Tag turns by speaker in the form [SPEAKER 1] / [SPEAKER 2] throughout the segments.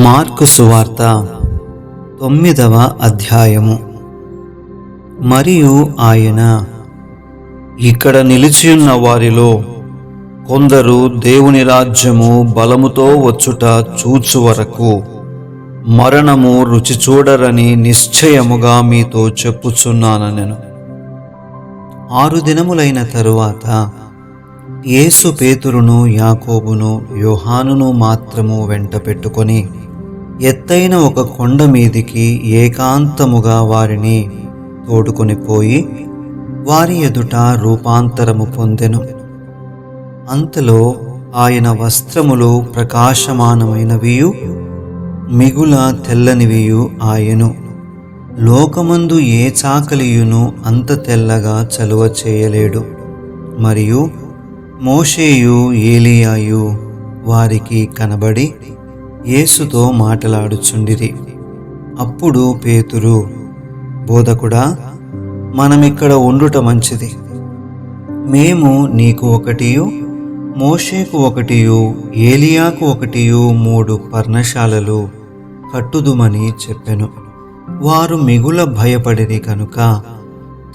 [SPEAKER 1] Mark సువార్త 9వ అధ్యాయము. మరియు ఆయన, ఇక్కడ నిలిచియున్న వారిలో కొందరు దేవుని రాజ్యము బలముతో వచ్చుట చూచు వరకు మరణము రుచి చూడరని నిశ్చయముగా మీతో చెప్పుచున్నానెను. 6 దినములైన తరువాత యేసు పేతురును, యాకోబును, యోహానును మాత్రము వెంట పెట్టుకొని ఎత్తైన ఒక కొండ మీదికి ఏకాంతముగా వారిని తోడుకొని పోయి వారి ఎదుట రూపాంతరము పొందెను. అంతలో ఆయన వస్త్రములు ప్రకాశమానమైనవియు మిగుల తెల్లనివియు ఆయను. లోకమందు ఏ చాకలియును అంత తెల్లగా చలువ చేయలేడు. మరియు మోషేయు ఏలీయాయు వారికి కనబడి యేసుతో మాటలాడుచుండిరి. అప్పుడు పేతురు, బోధకుడా, మనమిక్కడ ఉండుట మంచిది. మేము నీకు ఒకటియు, మోషేకు ఒకటియు, ఏలియాకు ఒకటియు 3 పర్ణశాలలు కట్టుదుమని చెప్పెను. వారు మిగుల భయపడిరి కనుక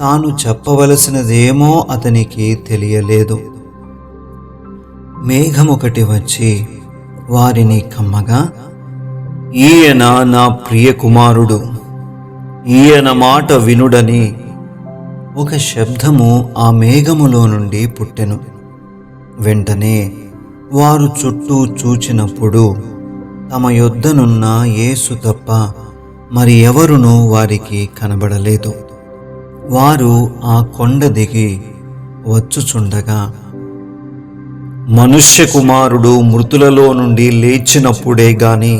[SPEAKER 1] తాను చెప్పవలసినదేమో అతనికి తెలియలేదు. మేఘమొకటి వచ్చి వారిని కమ్మగా, ఈయన నా ప్రియ కుమారుడు, ఈయన మాట వినుడని ఒక శబ్దము ఆ మేఘములో నుండి పుట్టెను. వెంటనే వారు చుట్టూ చూచినప్పుడు తమ యొద్దనున్న యేసు తప్ప మరి ఎవరునూ వారికి కనబడలేదు. వారు ఆ కొండ దిగి వచ్చుచుండగా, మనుష్య కుమారుడు మృతులలో నుండి లేచినప్పుడే గాని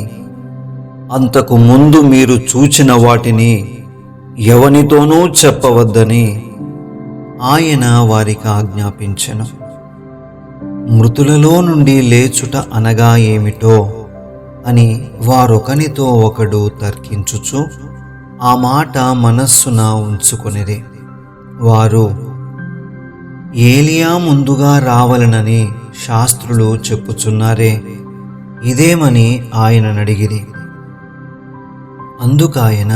[SPEAKER 1] అంతకు ముందు మీరు చూచిన వాటిని ఎవనితోనూ చెప్పవద్దని ఆయన వారికి ఆజ్ఞాపించెను. మృతులలో నుండి లేచుట అనగా ఏమిటో అని వారొకనితో ఒకడు తర్కించుచు ఆ మాట మనస్సున ఉంచుకొనిరి. వారు, ఏలియా ముందుగా రావలనని శాస్త్రులు చెప్పుచున్నారే, ఇదేమని ఆయననడిగిరి. అందుకాయన,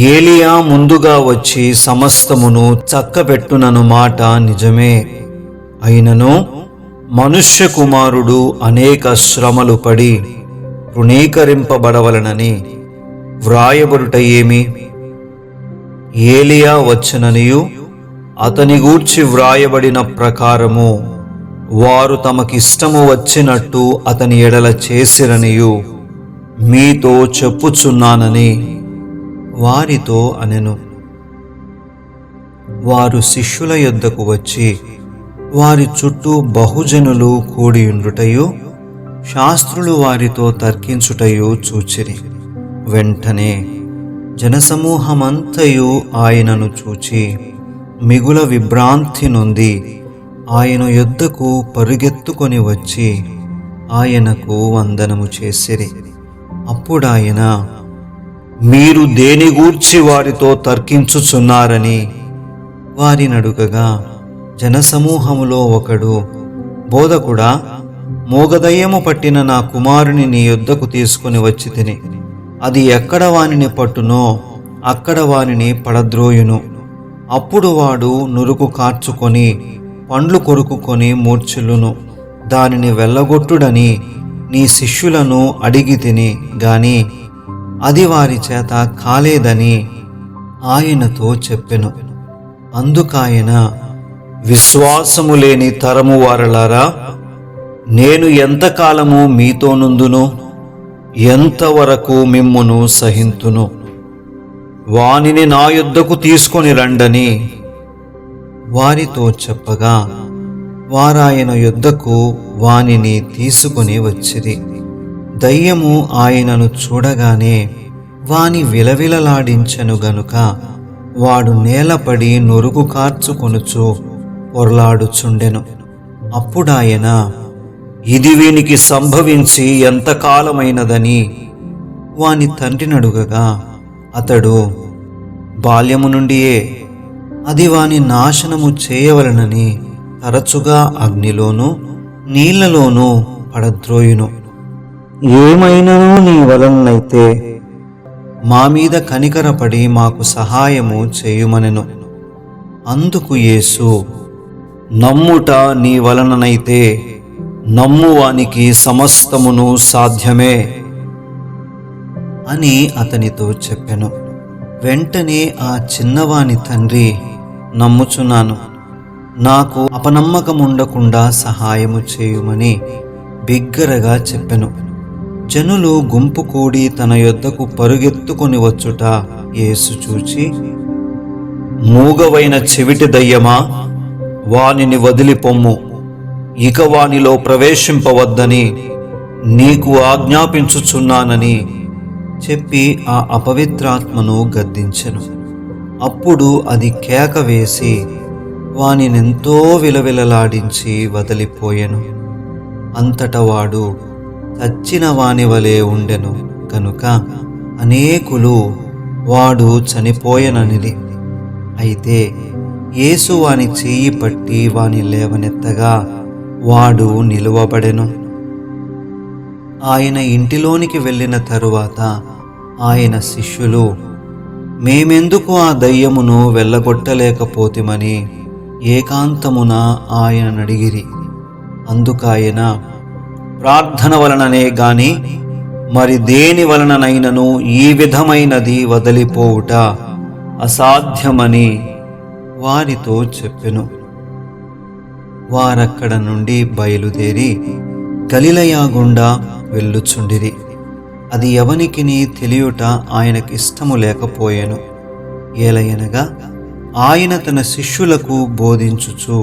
[SPEAKER 1] ఏలియా ముందుగా వచ్చి సమస్తమును చక్కబెట్టునను మాట నిజమే. అయినను మనుష్య కుమారుడు అనేక శ్రమలు పడి తృణీకరింపబడవలనని వ్రాయబడుట ఏమి? ఏలియా వచ్చననియు అతని గూర్చి వ్రాయబడిన ప్రకారము వారు తమకిష్టము వచ్చినట్టు అతని ఎడల చేసిరనియు మీతో చెప్పుచున్నానని వారితో అనెను. వారు శిష్యుల యొద్దకు వచ్చి వారి చుట్టూ బహుజనులు కూడియుండుటయు శాస్త్రులు వారితో తర్కించుటయు చూచిరి. వెంటనే జనసమూహమంతయు ఆయనను చూచి మిగుల విభ్రాంతి నొంది ఆయన యొద్దకు పరుగెత్తుకొని వచ్చి ఆయనకు వందనము చేసిరి. అప్పుడాయన, మీరు దేని గూర్చి వారితో తర్కించుచున్నారని వారినడుగగా, జనసమూహములో ఒకడు, బోధకుడా, మూగదయ్యము పట్టిన నా కుమారుని నీ యొద్దకు తీసుకుని వచ్చి తిని, అది ఎక్కడ వానిని పట్టునో అక్కడ వానిని పడద్రోయును. అప్పుడు వాడు నురుగు కార్చుకొని పండ్లు కొరుకుకొని మూర్ఛిల్లును. దానిని వెళ్ళగొట్టుడని నీ శిష్యులను అడిగి తిని గాని అది వారి చేత కాలేదని ఆయనతో చెప్పెను. అందుకాయన, విశ్వాసము లేని తరము వారలారా, నేను ఎంతకాలము మీతో నుందును? ఎంతవరకు మిమ్మును సహింతును? వానిని నా యొద్దకు తీసుకొని రండని వారితో చెప్పగా, వారాయన యొద్దకు వానిని తీసుకొని వచ్చిరి. దయ్యము ఆయనను చూడగానే వాని విలవిలలాడించెను గనుక వాడు నేలపడి నొరుగు కార్చుకొనుచు పొర్లాడుచుండెను. అప్పుడాయన, ఇది వీనికి సంభవించి ఎంతకాలమైనదని వాని తండ్రినడుగగా, అతడు, బాల్యము నుండియే అది వాని నాశనము చేయవలనని తరచుగా అగ్నిలోనూ నీళ్లలోనూ పడద్రోయును. ఏమైనను నీ వలనైతే మా మీద కనికరపడి మాకు సహాయము చేయుమనెను. అందుకు యేసు, నమ్ముట నీ వలననైతే నమ్మువానికి సమస్తమును సాధ్యమే అని అతనితో చెప్పెను. వెంటనే ఆ చిన్నవాని తండ్రి, నమ్ముచున్నాను, నాకు అపనమ్మకముండకుండా సహాయము చేయుమని బిగ్గరగా చెప్పెను. జనులు గుంపు కూడి తన యొద్దకు పరుగెత్తుకొని వచ్చుట యేసు చూచి, మూగవైన చెవిటి దయ్యమా, వానిని వదిలిపొమ్ము, ఇక వానిలో ప్రవేశింపవద్దని నీకు ఆజ్ఞాపించుచున్నానని చెప్పి ఆ అపవిత్రాత్మను గద్దించెను. అప్పుడు అది కేక వేసి వానినెంతో విలవిలలాడించి వదిలిపోయెను. అంతట వాడు చచ్చిన వాని వలె ఉండెను కనుక అనేకులు వాడు చనిపోయెననిది. అయితే యేసు వాని చెయ్యి పట్టి వాని లేవనెత్తగా వాడు నిలువబడెను. ఆయన ఇంటిలోనికి వెళ్ళిన తరువాత ఆయన శిష్యులు, మేమెందుకు ఆ దయ్యమును వెళ్ళగొట్టలేకపోతిమని ఏకాంతమున ఆయననడిగిరి. అందుకాయన, ప్రార్థన వలననే గాని మరి దేని వలననైనను ఈ విధమైనది వదిలిపోవుట అసాధ్యమని వారితో చెప్పెను. వారక్కడ నుండి బయలుదేరి గలిలయ గుండా వెళ్ళుచుండిరి. అది ఎవనికిని తెలియుట ఆయనకిష్టము లేకపోయెను. ఏలయనగా ఆయన తన శిష్యులకు బోధించుచు,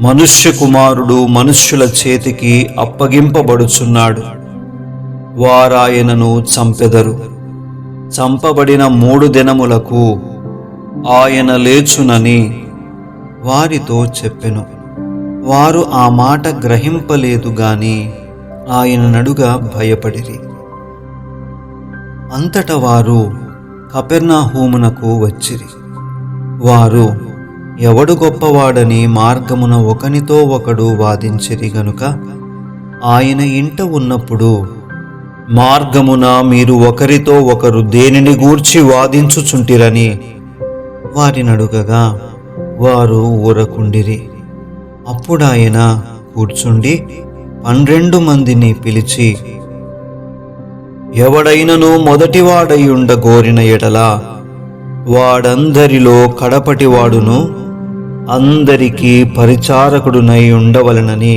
[SPEAKER 1] మనుష్య కుమారుడు మనుష్యుల చేతికి అప్పగింపబడుచున్నాడు, వారాయనను చంపెదరు, చంపబడిన 3 దినములకు ఆయన లేచునని వారితో చెప్పెను. వారు ఆ మాట గ్రహింపలేదు గాని ఆయన నడుగా భయపడిరి. అంతట వారు కపెర్నహూమునకు వచ్చిరి. వారు ఎవడు గొప్పవాడని మార్గమున ఒకనితో ఒకడు వాదించిరి గనుక ఆయన ఇంట ఉన్నప్పుడు, మార్గమున మీరు ఒకరితో ఒకరు దేనిని గూర్చి వాదించుచుంటిరని వారినడుగగా వారు ఊరకుండిరి. అప్పుడాయన కూర్చుండి 12 మందిని పిలిచి, ఎవడైనను మొదటివాడయుండ గోరిన ఎడల వాడందరిలో కడపటివాడును అందరికీ పరిచారకుడునై ఉండవలనని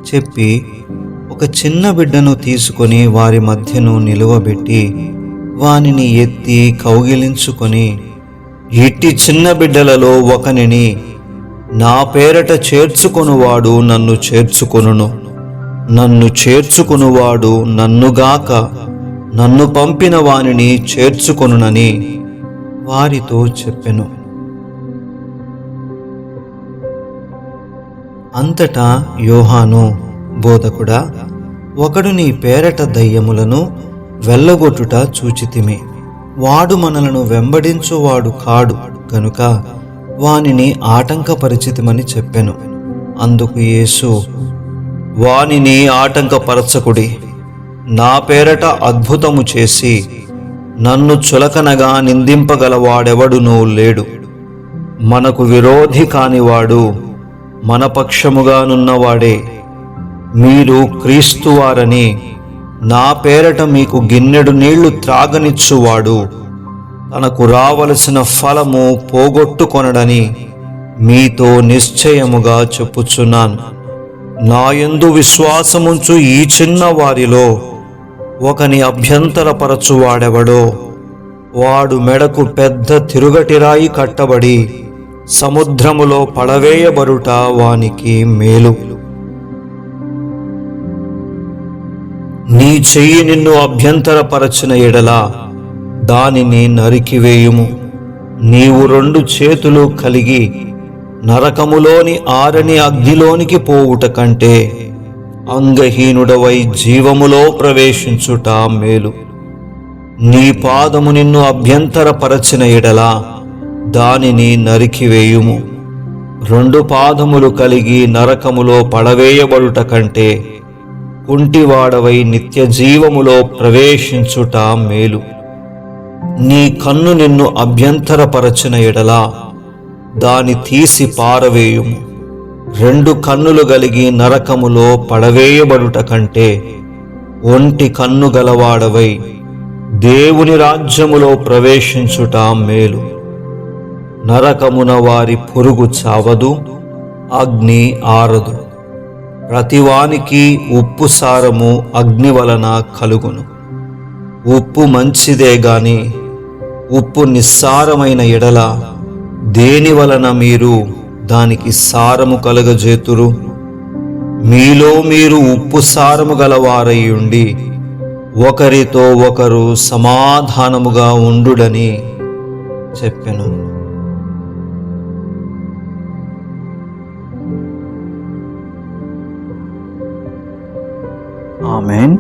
[SPEAKER 1] చెప్పి ఒక చిన్న బిడ్డను తీసుకొని వారి మధ్యను నిలువబెట్టి వానిని ఎత్తి కౌగిలించుకొని, ఇట్టి చిన్న బిడ్డలలో ఒకనిని నా పేరట చేర్చుకొనువాడు నన్ను చేర్చుకొనును, నన్ను చేర్చుకొనువాడు నన్నుగాక నన్ను పంపిన వానిని చేర్చుకొనునని వారితో చెప్పెను. అంతటా యోహాను, బోధకుడా, ఒకడు నీ పేరట దయ్యములను వెళ్ళగొట్టుట చూచితిమి. వాడు మనలను వెంబడించువాడు కాడు గనుక వానిని ఆటంకపరిచితిమని చెప్పెను. అందుకు యేసు, వానిని ఆటంకపరచకుడి, నా పేరట అద్భుతము చేసి నన్ను చులకనగా నిందింపగలవాడెవడునూ లేడు. మనకు విరోధి కానివాడు మన పక్షముగానున్నవాడే. మీరు క్రీస్తువారని నా పేరట మీకు గిన్నెడు నీళ్లు త్రాగనిచ్చువాడు తనకు రావలసిన ఫలము పోగొట్టుకొనడని మీతో నిశ్చయముగా చెప్పుచున్నాను. నాయందు విశ్వాసముంచు ఈ చిన్న వారిలో ఒకని అభ్యంతరపరచువాడెవడో వాడు మెడకు పెద్ద తిరుగటిరాయి కట్టబడి సముద్రములో పడవేయబడుట వానికి మేలు. నీ చెయ్యి నిన్ను అభ్యంతరపరచిన ఎడల దానిని నరికివేయుము. నీవు 2 చేతులు కలిగి నరకములోని ఆరని అగ్నిలోనికి పోవుట కంటే అంగహీనుడవై జీవములో ప్రవేశించుట మేలు. నీ పాదము నిన్ను అభ్యంతరపరచిన ఎడల దానిని నరికివేయుము. 2 పాదములు కలిగి నరకములో పడవేయబడుట కంటే కుంటివాడవై నిత్య జీవములో ప్రవేశించుట మేలు. నీ కన్ను నిన్ను అభ్యంతరపరచిన ఎడల దాని తీసి పారవేయుము. 2 కన్నులు గలిగి నరకములో పడవేయబడుట కంటే ఒంటి కన్ను గలవాడవై దేవుని రాజ్యములో ప్రవేశించుట మేలు. నరకమున వారి పురుగు చావదు, అగ్ని ఆరదు. ప్రతివానికి ఉప్పు సారము అగ్ని వలన కలుగును. ఉప్పు మంచిదే గాని ఉప్పు నిస్సారమైన ఎడల దేని వలన మీరు దానికి సారము కలుగజేతురు? మీలో మీరు ఉప్పు సారము గలవారై ఉండి ఒకరితో ఒకరు సమాధానముగా ఉండుడని చెప్పెను.
[SPEAKER 2] ఆమేన్.